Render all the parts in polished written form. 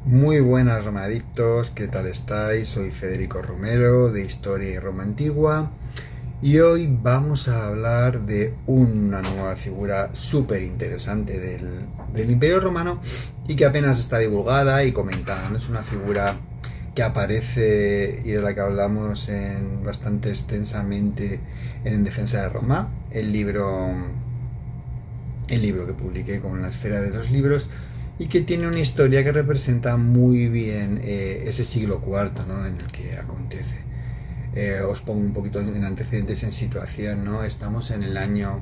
Muy buenas Romadictos, ¿qué tal estáis? Soy Federico Romero de Historia y Roma Antigua y hoy vamos a hablar de una nueva figura súper interesante del Imperio Romano y que apenas está divulgada y comentada, ¿no? Es una figura que aparece y de la que hablamos bastante extensamente En Defensa de Roma, el libro que publiqué con la Esfera de los Libros, y que tiene una historia que representa muy bien ese siglo IV, ¿no?, en el que acontece. Os pongo un poquito en antecedentes, en situación, ¿no? Estamos en el año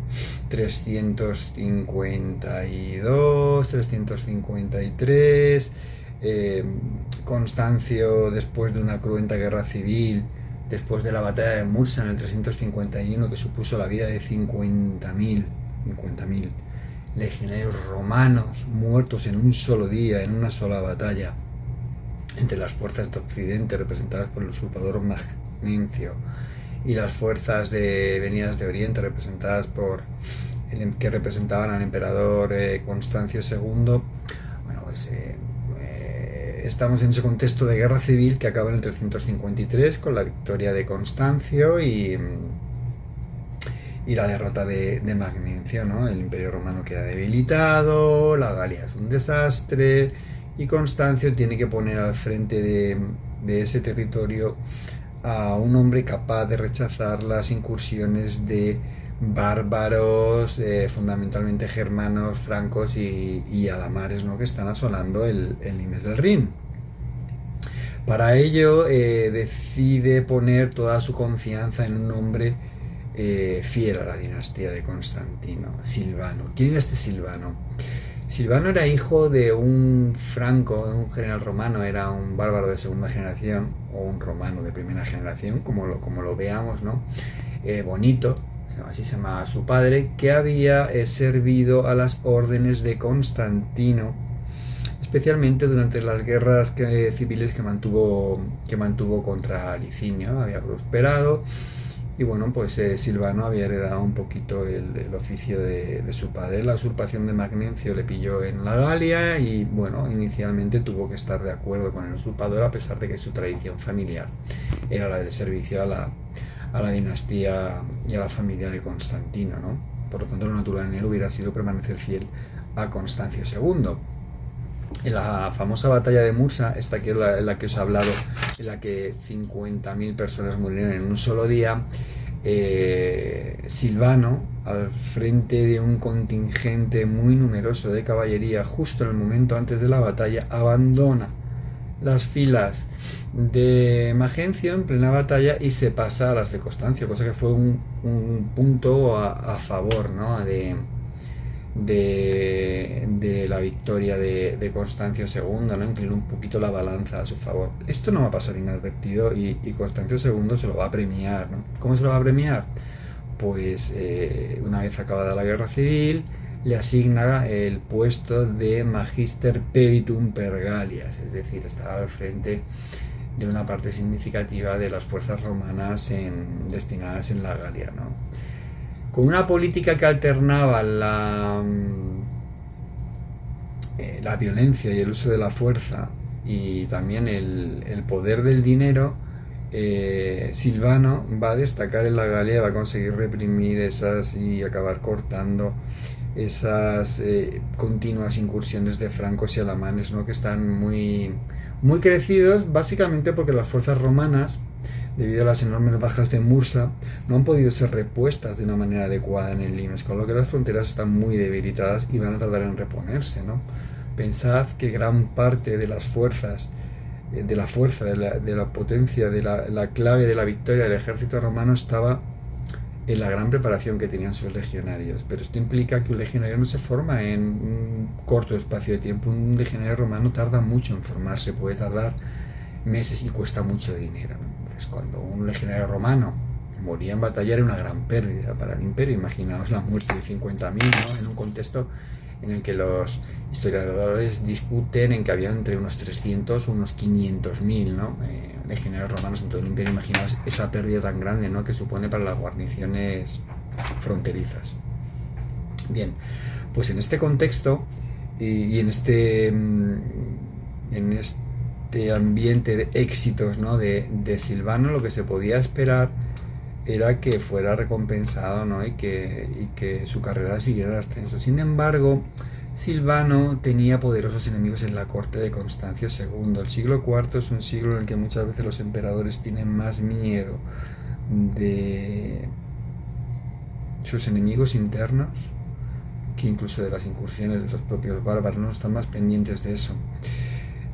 352, 353. Constancio, después de una cruenta guerra civil, después de la batalla de Mursa en el 351, que supuso la vida de 50.000 legionarios romanos muertos en un solo día, en una sola batalla, entre las fuerzas de Occidente representadas por el usurpador Magnencio y las fuerzas venidas de Oriente representadas que representaban al emperador Constancio II. Bueno, pues estamos en ese contexto de guerra civil que acaba en el 353 con la victoria de Constancio y la derrota de Magnencio, ¿no? El Imperio Romano queda debilitado, la Galia es un desastre y Constancio tiene que poner al frente de ese territorio a un hombre capaz de rechazar las incursiones de bárbaros, fundamentalmente germanos, francos y alamares, ¿no?, que están asolando el limes del Rin. Para ello decide poner toda su confianza en un hombre fiel a la dinastía de Constantino, Silvano. ¿Quién era este Silvano? Silvano era hijo de un franco, de un general romano, era un bárbaro de segunda generación o un romano de primera generación, como lo veamos, ¿no? Bonito, así se llamaba su padre, que había servido a las órdenes de Constantino, especialmente durante las guerras civiles que mantuvo contra Licinio. Había prosperado y bueno, pues Silvano había heredado un poquito el oficio de su padre. La usurpación de Magnencio le pilló en la Galia y bueno, inicialmente tuvo que estar de acuerdo con el usurpador, a pesar de que su tradición familiar era la del servicio a la dinastía y a la familia de Constantino, ¿no? Por lo tanto, lo natural en él hubiera sido permanecer fiel a Constancio II. En la famosa batalla de Mursa, esta que es la que os he hablado, en la que 50.000 personas murieron en un solo día, Silvano, al frente de un contingente muy numeroso de caballería, justo en el momento antes de la batalla, abandona las filas de Magencio en plena batalla y se pasa a las de Constancio, cosa que fue un punto a favor, ¿no?, de la victoria de Constancio II, ¿no? Inclinó un poquito la balanza a su favor. Esto no va a pasar inadvertido y Constancio II se lo va a premiar, ¿no? ¿Cómo se lo va a premiar? Pues una vez acabada la guerra civil, le asigna el puesto de Magister Peritum per Gallias, es decir, estaba al frente de una parte significativa de las fuerzas romanas destinadas en la Galia, ¿no? Con una política que alternaba la violencia y el uso de la fuerza y también el poder del dinero, Silvano va a destacar en la Galia, va a conseguir reprimir esas y acabar cortando esas continuas incursiones de francos y alamanes, ¿no?, que están muy, muy crecidos, básicamente porque las fuerzas romanas, debido a las enormes bajas de Mursa, no han podido ser repuestas de una manera adecuada en el limes, con lo que las fronteras están muy debilitadas y van a tardar en reponerse, ¿no? Pensad que gran parte de las fuerzas, de la fuerza, de la potencia, de la clave de la victoria del ejército romano estaba en la gran preparación que tenían sus legionarios. Pero esto implica que un legionario no se forma en un corto espacio de tiempo. Un legionario romano tarda mucho en formarse, puede tardar meses y cuesta mucho dinero, ¿no? Entonces, cuando un legionario romano moría en batalla, era una gran pérdida para el imperio. Imaginaos la muerte de 50.000, ¿no?, en un contexto en el que los historiadores discuten en que había entre unos 300 o unos 500.000, ¿no?, legionarios romanos en todo el imperio. Imaginaos esa pérdida tan grande, ¿no?, que supone para las guarniciones fronterizas. Bien, pues en este contexto y en este en este ambiente de éxitos, ¿no? de Silvano, lo que se podía esperar era que fuera recompensado, ¿no? y que su carrera siguiera en ascenso. Sin embargo, Silvano tenía poderosos enemigos en la corte de Constancio II. El siglo IV es un siglo en el que muchas veces los emperadores tienen más miedo de sus enemigos internos que incluso de las incursiones de los propios bárbaros, no están más pendientes de eso.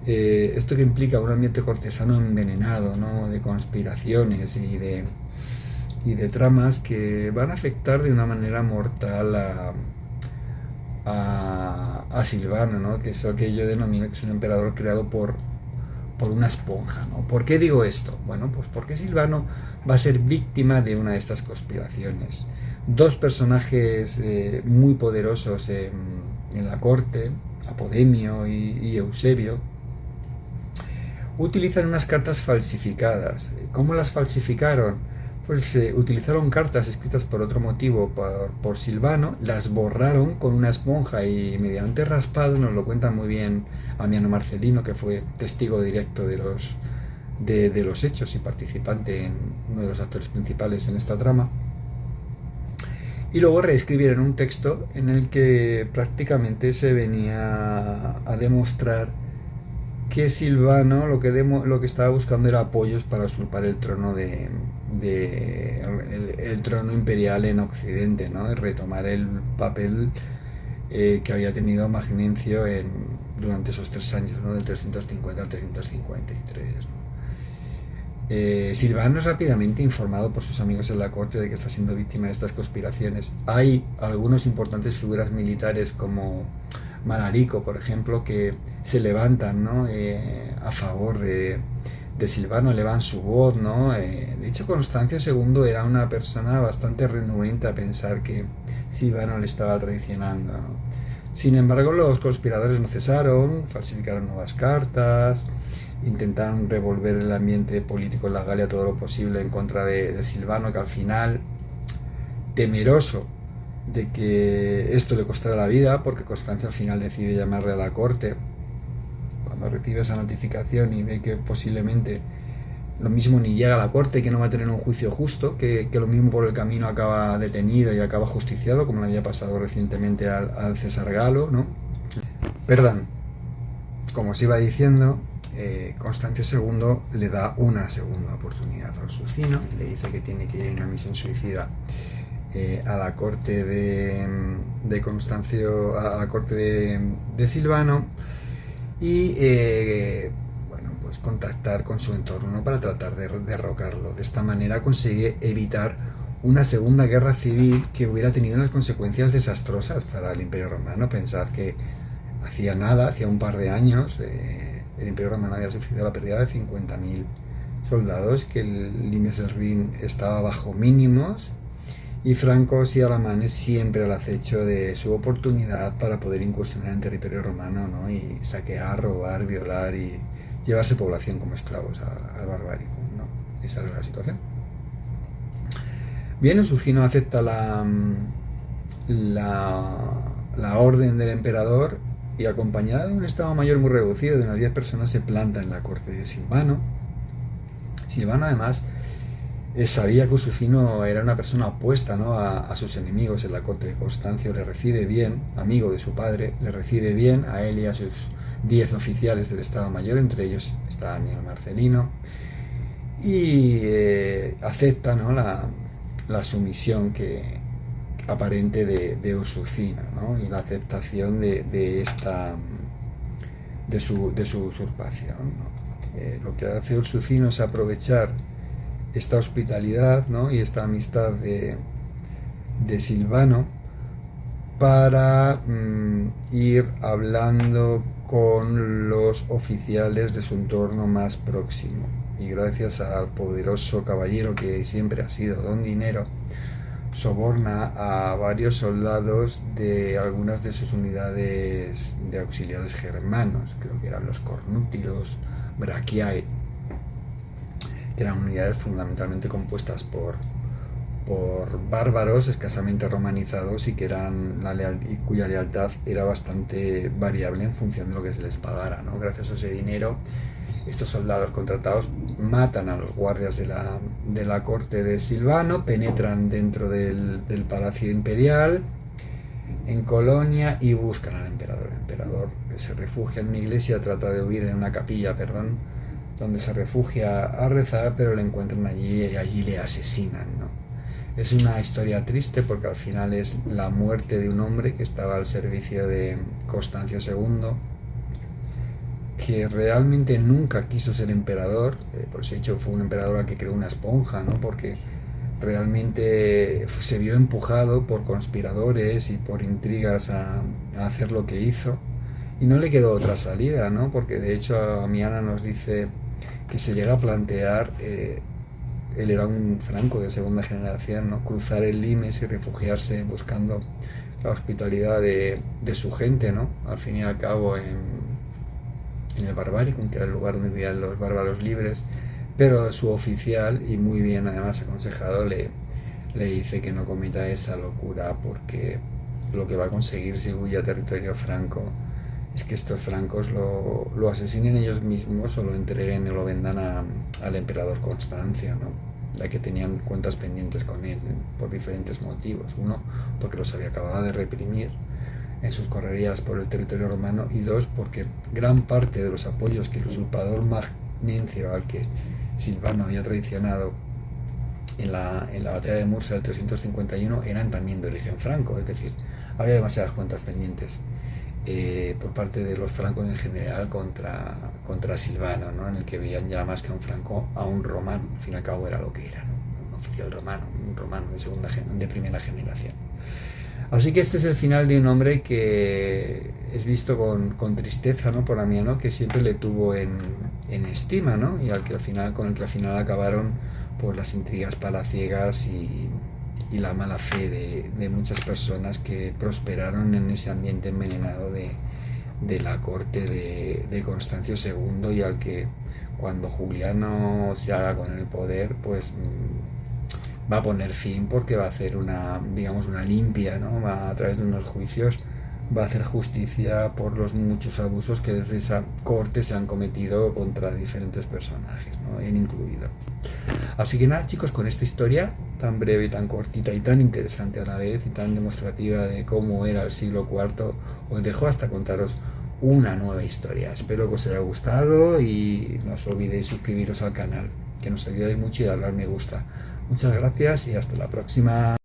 Esto que implica un ambiente cortesano envenenado, ¿no? De conspiraciones y de tramas que van a afectar de una manera mortal a Silvano, ¿no? Que es lo que yo denomino que es un emperador creado por una esponja, ¿no? ¿Por qué digo esto? Bueno, pues porque Silvano va a ser víctima de una de estas conspiraciones. Dos personajes muy poderosos en la corte, Apodemio y Eusebio, utilizan unas cartas falsificadas. ¿Cómo las falsificaron? Pues utilizaron cartas escritas por otro motivo por Silvano, las borraron con una esponja y mediante raspado, nos lo cuenta muy bien Amiano Marcelino, que fue testigo directo de los hechos y participante en uno de los actores principales en esta trama. Y luego reescribieron un texto en el que prácticamente se venía a demostrar que Silvano lo que estaba buscando era apoyos para usurpar el trono el trono imperial en Occidente, ¿no? Y retomar el papel que había tenido Magnencio durante esos 3 años, ¿no? Del 350 al 353, ¿no? Silvano es rápidamente informado por sus amigos en la corte de que está siendo víctima de estas conspiraciones. Hay algunos importantes figuras militares como Malarico, por ejemplo, que se levantan, ¿no? A favor de Silvano, elevan su voz, ¿no? De hecho, Constancio II era una persona bastante renuente a pensar que Silvano le estaba traicionando, ¿no? Sin embargo, los conspiradores no cesaron, falsificaron nuevas cartas, intentaron revolver el ambiente político en la Galia todo lo posible en contra de Silvano, que al final, temeroso de que esto le costara la vida, porque Constancio al final decide llamarle a la corte, cuando recibe esa notificación y ve que posiblemente lo mismo ni llega a la corte, que no va a tener un juicio justo, que lo mismo por el camino acaba detenido y acaba justiciado, como le había pasado recientemente al César Galo, ¿no? Perdón, como os iba diciendo, Constancio II le da una segunda oportunidad a Ursucino, le dice que tiene que ir en una misión suicida a la corte de Constancio, a la corte de Silvano, y bueno, pues contactar con su entorno, ¿no? Para tratar de derrocarlo. De esta manera consigue evitar una segunda guerra civil que hubiera tenido unas consecuencias desastrosas para el Imperio Romano. Pensad que hacía un par de años, el Imperio Romano había sufrido la pérdida de 50.000 soldados, que el Limes del Rin estaba bajo mínimos, y francos y alemanes siempre al acecho de su oportunidad para poder incursionar en territorio romano, ¿no? Y saquear, robar, violar y llevarse población como esclavos al barbárico, ¿no? Esa era la situación. Bien, Ursucino acepta la orden del emperador y, acompañado de un estado mayor muy reducido de unas 10 personas, se planta en la corte de Silvano. Silvano, además, sabía que Ursucino era una persona opuesta, ¿no? a sus enemigos en la corte de Constancio. Le recibe bien, amigo de su padre, le recibe bien a él y a sus 10 oficiales del Estado Mayor, entre ellos está Amiano Marcelino, y acepta, ¿no? la sumisión aparente de Ursucino, ¿no? Y la aceptación de su usurpación, ¿no? Lo que hace Ursucino es aprovechar esta hospitalidad, ¿no? Y esta amistad de Silvano para ir hablando con los oficiales de su entorno más próximo, y gracias al poderoso caballero que siempre ha sido Don Dinero, soborna a varios soldados de algunas de sus unidades de auxiliares germanos, creo que eran los Cornútilos, Brachiae, que eran unidades fundamentalmente compuestas por por bárbaros escasamente romanizados y que y cuya lealtad era bastante variable en función de lo que se les pagara, ¿no? Gracias a ese dinero, estos soldados contratados matan a los guardias de la corte de Silvano, penetran dentro del palacio imperial en Colonia y buscan al emperador. El emperador se refugia en una iglesia, trata de huir en una capilla, perdón, donde se refugia a rezar, pero le encuentran allí y allí le asesinan, ¿no? Es una historia triste porque al final es la muerte de un hombre que estaba al servicio de Constancio II, que realmente nunca quiso ser emperador, por eso he dicho fue un emperador al que creó una esponja, ¿no? Porque realmente se vio empujado por conspiradores y por intrigas a hacer lo que hizo y no le quedó otra salida, ¿no? Porque de hecho Amiana nos dice que se llega a plantear, él era un franco de segunda generación, ¿no? Cruzar el Limes y refugiarse buscando la hospitalidad de su gente, ¿no? Al fin y al cabo en el Barbaricum, que era el lugar donde vivían los bárbaros libres, pero su oficial, y muy bien además aconsejado, le dice que no cometa esa locura porque lo que va a conseguir si huye a territorio franco es que estos francos lo asesinen ellos mismos o lo entreguen o lo vendan al emperador Constancio, ¿no? Ya que tenían cuentas pendientes con él, ¿no? Por diferentes motivos. Uno, porque los había acabado de reprimir en sus correrías por el territorio romano, y dos, porque gran parte de los apoyos que el usurpador Magnencio, al que Silvano había traicionado en la batalla de Mursa del 351, eran también de origen franco, es decir, había demasiadas cuentas pendientes por parte de los francos en general contra Silvano, ¿no? En el que veían ya más que a un franco, a un romano. Al fin y al cabo era lo que era, ¿no? Un oficial romano, un romano de primera generación. Así que este es el final de un hombre que es visto con tristeza, ¿no? Por Amiano, que siempre le tuvo en estima, ¿no? Y con el que al final acabaron por las intrigas palaciegas y la mala fe de muchas personas que prosperaron en ese ambiente envenenado de la corte de Constancio II, y al que cuando Juliano se haga con el poder, pues va a poner fin, porque va a hacer una limpia, ¿no? Va a través de unos juicios, va a hacer justicia por los muchos abusos que desde esa corte se han cometido contra diferentes personajes, ¿no? En incluido. Así que nada, chicos, con esta historia tan breve, tan cortita y tan interesante a la vez, y tan demostrativa de cómo era el siglo IV, os dejo hasta contaros una nueva historia. Espero que os haya gustado y no os olvidéis suscribiros al canal, que nos ayudáis mucho, y darle al me gusta. Muchas gracias y hasta la próxima.